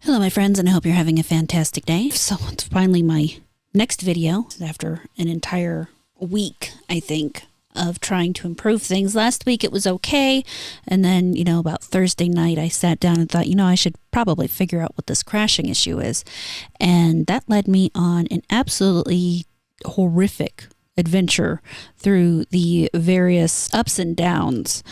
Hello, my friends, and I hope you're having a fantastic day. So it's finally my next video after an entire week, I think, of trying to improve things. Last week it was okay, and then, about Thursday night I sat down and thought, I should probably figure out what this crashing issue is. And that led me on an absolutely horrific adventure through the various ups and downs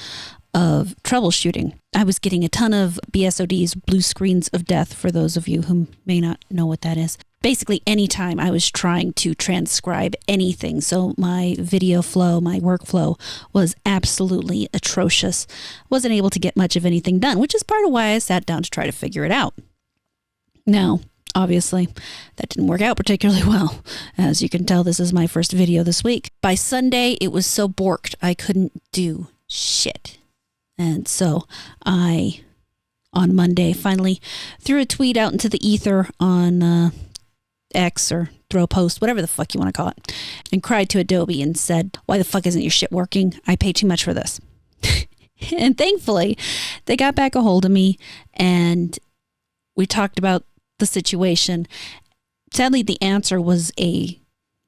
of troubleshooting. I was getting a ton of BSODs, blue screens of death, for those of you who may not know what that is. Basically, anytime I was trying to transcribe anything. So my video flow, my workflow was absolutely atrocious. Wasn't able to get much of anything done, which is part of why I sat down to try to figure it out. Now, obviously, that didn't work out particularly well. As you can tell, this is my first video this week. By Sunday, it was so borked, I couldn't do shit. And so I, on Monday, finally threw a tweet out into the ether on X, or throw a post, whatever the fuck you want to call it, and cried to Adobe and said, why the fuck isn't your shit working? I pay too much for this. And thankfully, they got back a hold of me and we talked about the situation. Sadly, the answer was a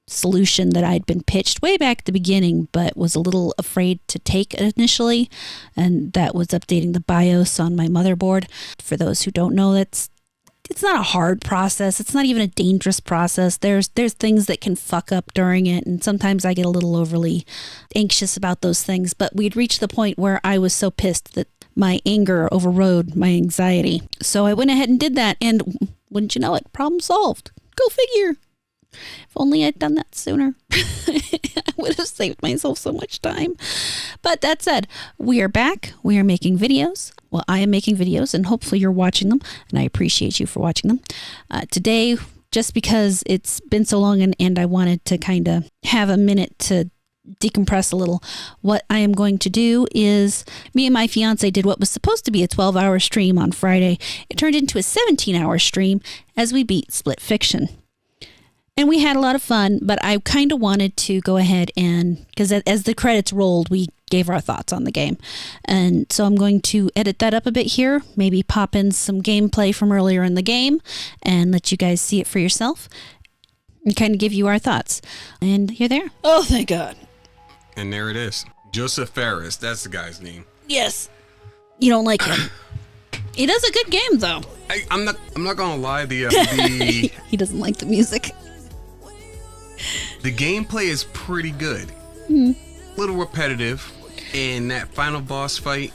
solution that I'd been pitched way back at the beginning, but was a little afraid to take initially, and that was updating the BIOS on my motherboard. For those who don't know, it's not a hard process. It's not even a dangerous process. There's things that can fuck up during it, and sometimes I get a little overly anxious about those things, but we'd reached the point where I was so pissed that my anger overrode my anxiety. So I went ahead and did that, and wouldn't you know it, problem solved. Go figure. If only I'd done that sooner, I would have saved myself so much time. But that said, we are back. We are making videos. Well, I am making videos, and hopefully you're watching them, and I appreciate you for watching them. Today, just because it's been so long and I wanted to kind of have a minute to decompress a little, what I am going to do is, me and my fiance did what was supposed to be a 12-hour stream on Friday. It turned into a 17-hour stream as we beat Split Fiction. And we had a lot of fun, but I kind of wanted to go ahead and, because as the credits rolled, we gave our thoughts on the game. And so I'm going to edit that up a bit here, maybe pop in some gameplay from earlier in the game and let you guys see it for yourself and kind of give you our thoughts. And you're there. Oh, thank God. And there it is. Joseph Ferris, that's the guy's name. Yes. You don't like him. He does a good game, though. I'm not gonna lie, the he doesn't like the music. The gameplay is pretty good. Little repetitive, and that final boss fight,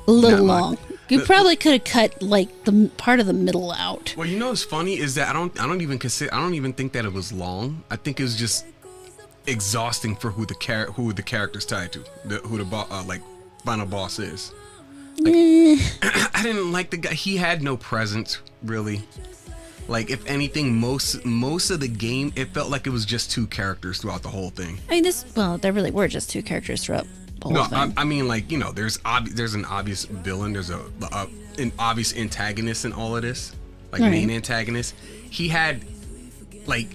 a little long. You probably could have cut like the part of the middle out. Well, what's funny is that I don't even think that it was long. I think it was just exhausting for who the character's tied to, who the final boss is. I didn't like the guy. He had no presence, really. Like, if anything, most of the game, it felt like it was just two characters throughout the whole thing. I mean, there really were just two characters throughout the whole thing. I mean, like, there's an obvious villain, there's an obvious antagonist in all of this, like, right. Main antagonist. He had, like,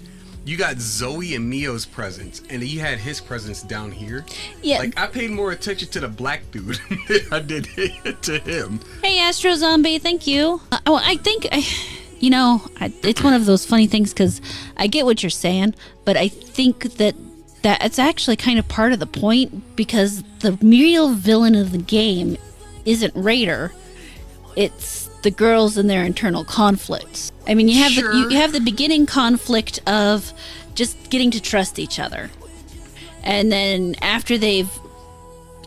you got Zoe and Mio's presence, and he had his presence down here. Yeah. Like, I paid more attention to the black dude than I did to him. Hey, Astro Zombie, thank you. I think it's one of those funny things, because I get what you're saying, but I think that it's actually kind of part of the point, because the real villain of the game isn't Raider. It's the girls and their internal conflicts. I mean, you have the beginning conflict of just getting to trust each other. And then after they've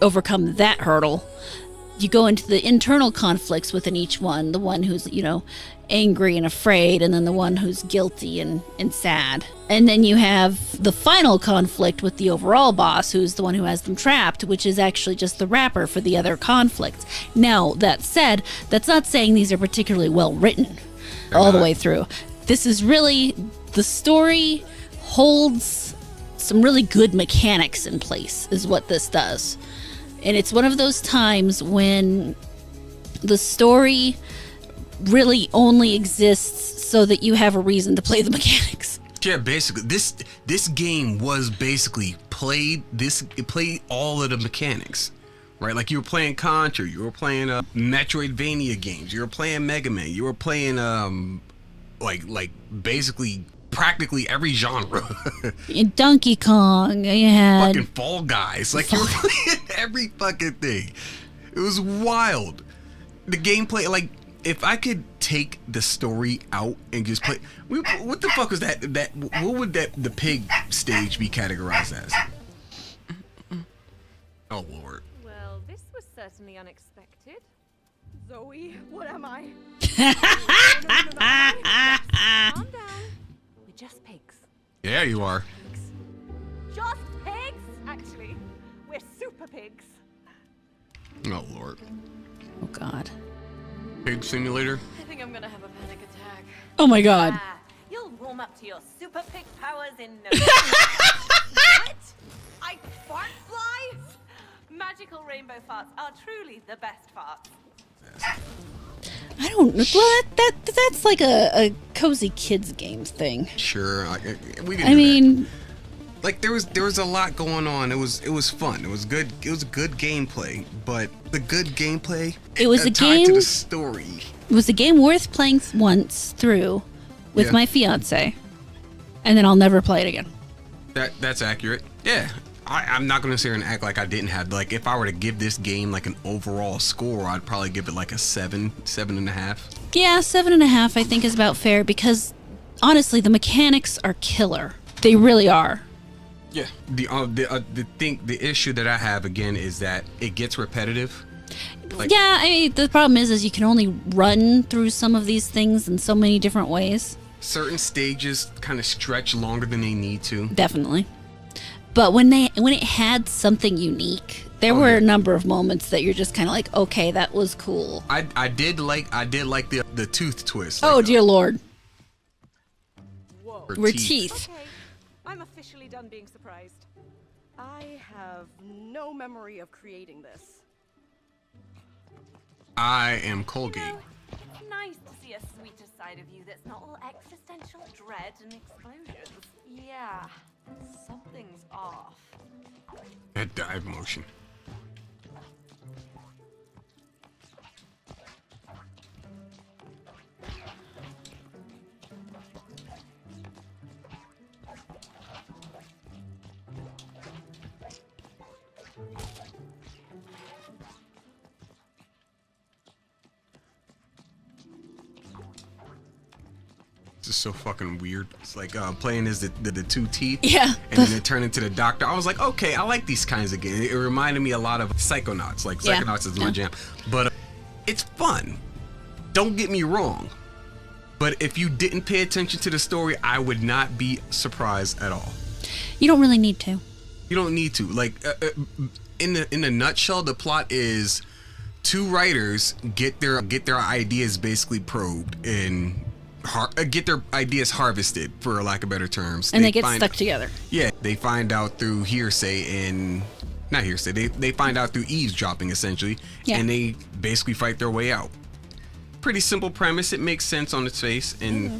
overcome that hurdle, you go into the internal conflicts within each one. The one who's, angry and afraid, and then the one who's guilty and sad. And then you have the final conflict with the overall boss, who's the one who has them trapped, which is actually just the wrapper for the other conflicts. Now, that said, that's not saying these are particularly well written all the way through. This is really, the story holds some really good mechanics in place, is what this does. And it's one of those times when the story really only exists so that you have a reason to play the mechanics. Yeah, basically, this game was basically it played all of the mechanics. right? Like you were playing Contra, you were playing Metroidvania games, you were playing Mega Man, you were playing like basically practically every genre. In Donkey Kong, you had fucking Fall Guys, like you were playing every fucking thing. It was wild. The gameplay, like if I could take the story out and just play, what the fuck was that? What would the pig stage be categorized as? Oh Lord. Well, this was certainly unexpected. Zoe, what am I? Calm down. We're just pigs. Yeah, you are. Just pigs? Actually, we're super pigs. Oh Lord. oh god. Pig Simulator. I think I'm gonna have a panic attack. Oh my god. Ah, you'll warm up to your super pig powers in no time. What? I fart fly? Magical rainbow farts are truly the best farts. I don't know. Well, that's like a cozy kids games thing. Sure, we can. I mean, like there was a lot going on. It was fun. It was good. It was good gameplay, but the good gameplay. It was a tied game to the story. It was a game worth playing once through with Yeah. my fiance, and then I'll never play it again. That's accurate. Yeah. I'm not going to sit here and act like I didn't have, like, if I were to give this game, like, an overall score, I'd probably give it, like, a 7.5. Yeah, 7.5 I think is about fair because, honestly, the mechanics are killer. They really are. Yeah. The issue that I have, again, is that it gets repetitive. Like, Yeah, I mean, the problem is you can only run through some of these things in so many different ways. certain stages kind of stretch longer than they need to. Definitely. But when it had something unique, there were a number of moments that you're just kind of like, okay, that was cool. I did like the tooth twist. Oh, like, dear Lord. Whoa. her We're teeth. Okay, I'm officially done being surprised. I have no memory of creating this. I am Colgate. You know, it's nice to see a sweeter side of you that's not all existential dread and explosions. Yeah, something's off. That dive motion. This is so fucking weird. It's like playing as the two teeth. Yeah. And then it turned into the doctor. I was like, okay, I like these kinds of games. It reminded me a lot of Psychonauts. Like Yeah. Psychonauts is my jam. But it's fun. Don't get me wrong. But if you didn't pay attention to the story, I would not be surprised at all. You don't really need to. You don't need to. Like in the nutshell, the plot is two writers get their ideas basically probed and get their ideas harvested, for lack of better terms. And they get stuck together. Yeah, they find out through hearsay and not hearsay. They find out through eavesdropping essentially, Yeah. and they basically fight their way out. Pretty simple premise. It makes sense on its face, and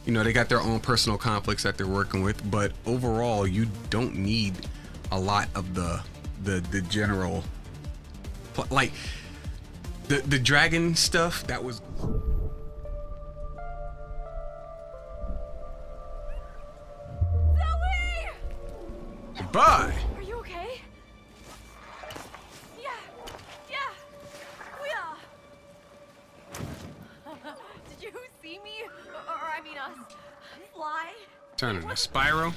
you know they got their own personal conflicts that they're working with. But overall, you don't need a lot of the general, like the dragon stuff. That was. Zoe! Goodbye. Are you okay? Yeah, we are. Did you see me? Or I mean us. Fly? Turning to Spyro.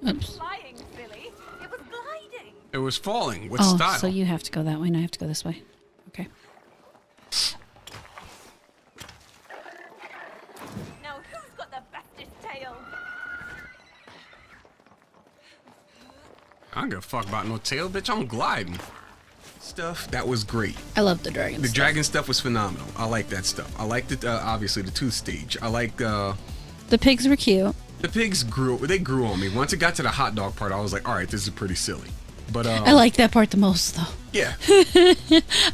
Oops. Flying, silly. It was gliding. It was falling with Oh, style. so you have to go that way and I have to go this way. Okay. Now who's got the bestest tail? I don't give a fuck about no tail, bitch. I'm gliding. Stuff that was great. I love the dragon The stuff. dragon stuff was phenomenal. I like that stuff. I liked it. Obviously, the tooth stage. I like The pigs were cute. the pigs grew. They grew on me. Once it got to the hot dog part, I was like, all right, this is pretty silly. But I like that part the most, though. yeah,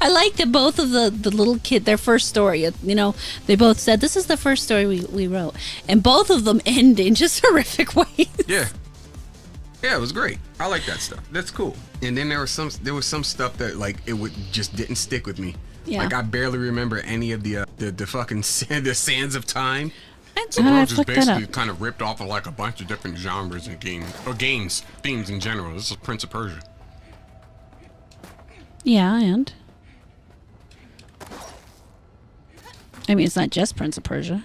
I like that both of the little kid, their first story, you know, they both said, this is the first story we wrote. And both of them end in just horrific ways. yeah. Yeah, it was great. I like that stuff. That's cool. And then there was some stuff that like just didn't stick with me. Yeah. Like I barely remember any of the fucking the Sands of Time. I Just looked that basically up. kind of ripped off of like a bunch of different genres and games themes in general. This is Prince of Persia. Yeah, and I mean, it's not just Prince of Persia.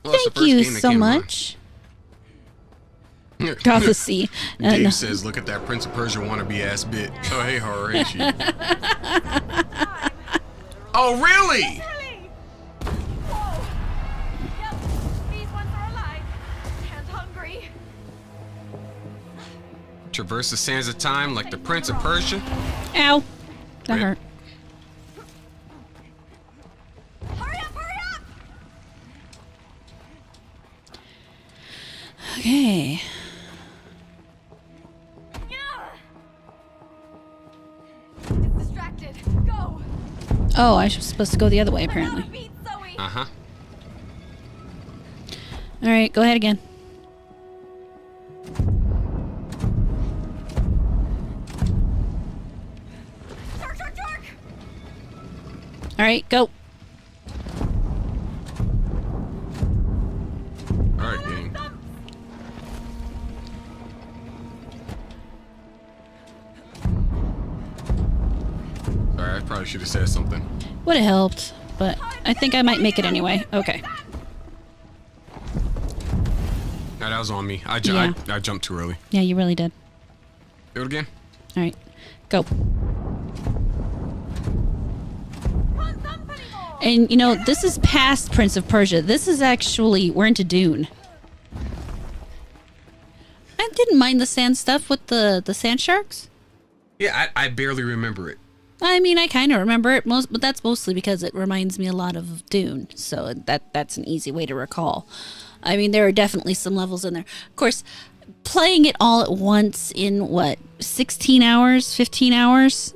Well, that's the Thank first you game that so came to mind. much. Prophecy. Dave says, "Look at that Prince of Persia wannabe ass bit." Oh, hey, horror, ain't she? Oh, really? Really? Whoa. Yep, these ones are alive and hungry. Traverse the sands of time like the Prince of Persia. Ow. That Rip. hurt. Hurry up, hurry up! Okay. It's distracted. Go. Oh, I was supposed to go the other way, apparently. Beat Zoe. Uh-huh. All right, go ahead again. Dark, dark, dark. All right, go. All right, game. Sorry, I probably should have said something. Would have helped, but I think I might make it anyway. Okay. No, that was on me. I Yeah. jumped too early. Yeah, you really did. Do it again. All right, go. Run, somebody more. And you know, this is past Prince of Persia. This is actually, we're into Dune. I didn't mind the sand stuff with the sand sharks. Yeah, I barely remember it. I mean, I kind of remember it most, but that's mostly because it reminds me a lot of Dune. So that's an easy way to recall. I mean, there are definitely some levels in there. Of course, playing it all at once in what, 16 hours, 15 hours,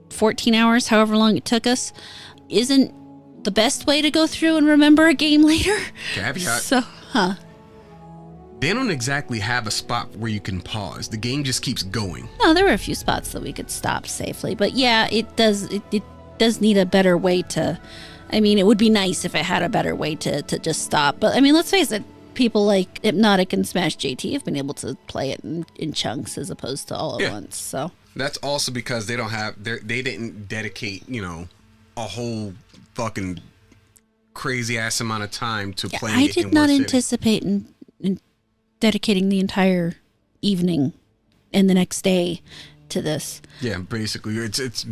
14 hours, however long it took us, isn't the best way to go through and remember a game later. Caveat. So, They don't exactly have a spot where you can pause. The game just keeps going. no, there were a few spots that we could stop safely, but yeah, it does need a better way to. I mean, it would be nice if it had a better way to just stop. But I mean, let's face it, people like Hypnotic and Smash JT have been able to play it in chunks as opposed to all at Yeah. once. So That's also because they didn't dedicate, a whole fucking crazy ass amount of time to yeah, playing I it in did not one sitting. anticipate in dedicating the entire evening and the next day to this. Yeah, basically, it's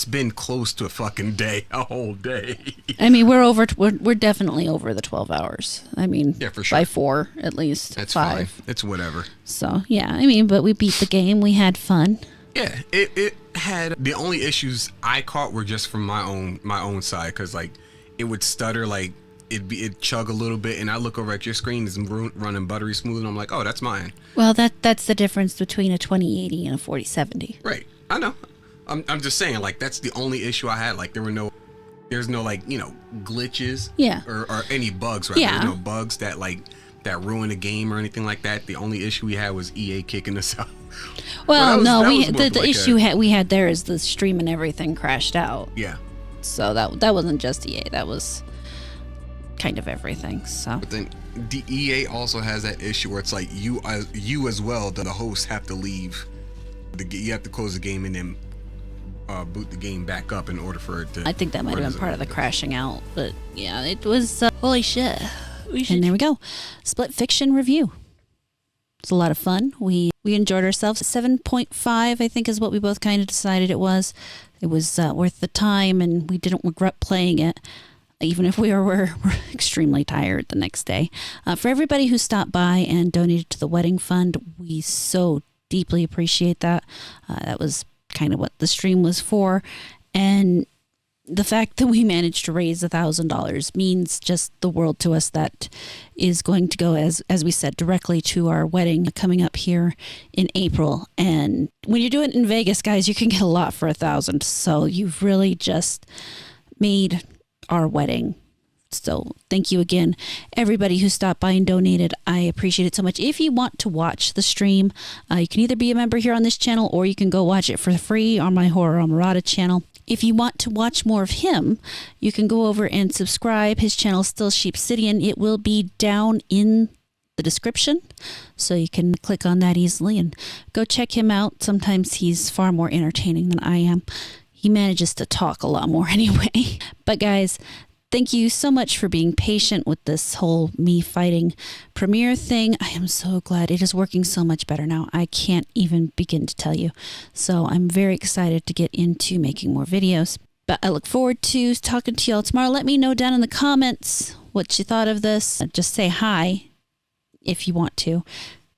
been close to a fucking day, a whole day. I mean, we're definitely over the 12 hours. I mean, Yeah, for sure. by 4 at least. That's 5. fine. It's whatever. So yeah, I mean, but we beat the game. We had fun. Yeah, it had the only issues I caught were just from my own side, because like it would stutter, like it'd chug a little bit, and I look over at your screen, it's running buttery smooth, and I'm like, oh, that's mine. Well, that's the difference between a 2080 and a 4070. Right. I know. I'm just saying, like, that's the only issue I had. Like, there's no like, glitches. Yeah. Or any bugs, right? Yeah. There's no bugs that ruin the game or anything like that. The only issue we had was EA kicking us out. Well, Well, that no, was more the like issue we had there is the stream and everything crashed out. Yeah. So that wasn't just EA. That was kind of everything. So But then the EA also has that issue where it's like you as well, the host, have to leave. You have to close the game and then boot the game back up in order for it to. I think that might have been part of the crash. crashing out. But yeah, it was holy shit. And there we go. Split Fiction review. It's a lot of fun. We enjoyed ourselves. 7.5, I think, is what we both kind of decided it was. It was worth the time, and we didn't regret playing it, even if we were extremely tired the next day. For everybody who stopped by and donated to the wedding fund, we so deeply appreciate that. That was kind of what the stream was for. And the fact that we managed to raise $1,000 means just the world to us. That is going to go, as we said, directly to our wedding coming up here in April. And when you're doing it in Vegas, guys, you can get a lot for $1,000. So you've really just made our wedding So thank you again, everybody who stopped by and donated. I appreciate it so much. If you want to watch the stream, you can either be a member here on this channel or you can go watch it for free on my Horror Amarada channel. If you want to watch more of him, you can go over and subscribe. His channel is still Sheepsidian. It will be down in the description, so you can click on that easily and go check him out. Sometimes he's far more entertaining than I am. He manages to talk a lot more anyway. But guys, thank you so much for being patient with this whole me fighting Premiere thing. I am so glad it is working so much better now. I can't even begin to tell you. So I'm very excited to get into making more videos. But I look forward to talking to y'all tomorrow. Let me know down in the comments what you thought of this. Just say hi if you want to.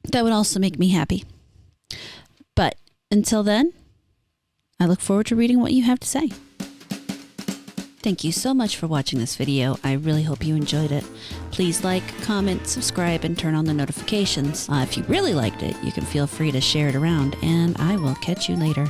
That would also make me happy. But until then, I look forward to reading what you have to say. Thank you so much for watching this video. I really hope you enjoyed it. Please like, comment, subscribe, and turn on the notifications. If you really liked it, you can feel free to share it around, and I will catch you later.